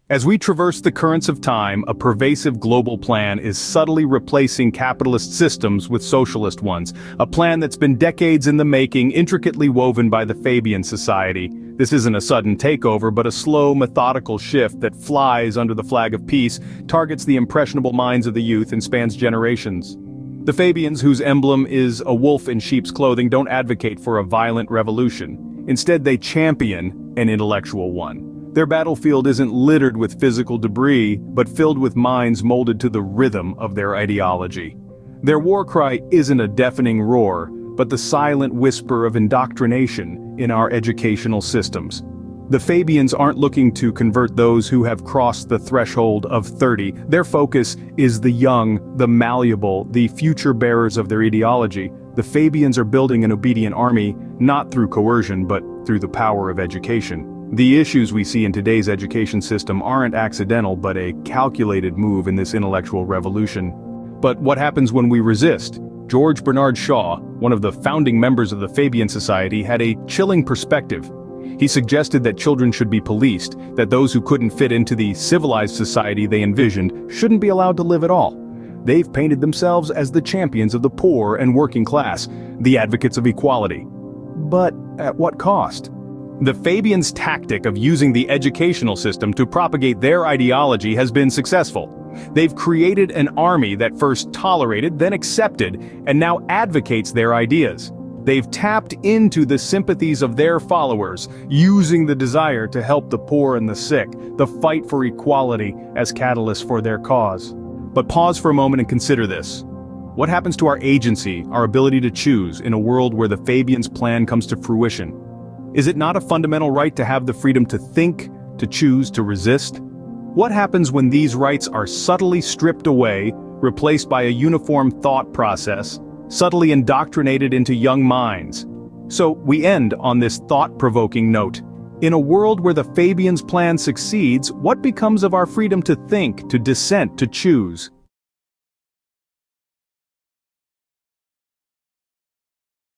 As we traverse the currents of time, a pervasive global plan is subtly replacing capitalist systems with socialist ones, a plan that's been decades in the making, intricately woven by the Fabian Society. This isn't a sudden takeover, but a slow, methodical shift that flies under the flag of peace, targets the impressionable minds of the youth, and spans generations. The Fabians, whose emblem is a wolf in sheep's clothing, don't advocate for a violent revolution. Instead, they champion an intellectual one. Their battlefield isn't littered with physical debris, but filled with minds molded to the rhythm of their ideology. Their war cry isn't a deafening roar, but the silent whisper of indoctrination in our educational systems. The Fabians aren't looking to convert those who have crossed the threshold of 30. Their focus is the young, the malleable, the future bearers of their ideology. The Fabians are building an obedient army, not through coercion, but through the power of education. The issues we see in today's education system aren't accidental, but a calculated move in this intellectual revolution. But what happens when we resist? George Bernard Shaw, one of the founding members of the Fabian Society, had a chilling perspective. He suggested that children should be policed, that those who couldn't fit into the civilized society they envisioned shouldn't be allowed to live at all. They've painted themselves as the champions of the poor and working class, the advocates of equality. But at what cost? The Fabians' tactic of using the educational system to propagate their ideology has been successful. They've created an army that first tolerated, then accepted, and now advocates their ideas. They've tapped into the sympathies of their followers, using the desire to help the poor and the sick, the fight for equality as catalysts for their cause. But pause for a moment and consider this. What happens to our agency, our ability to choose, in a world where the Fabians' plan comes to fruition? Is it not a fundamental right to have the freedom to think, to choose, to resist? What happens when these rights are subtly stripped away, replaced by a uniform thought process, subtly indoctrinated into young minds? So we end on this thought-provoking note. In a world where the Fabians' plan succeeds, what becomes of our freedom to think, to dissent, to choose?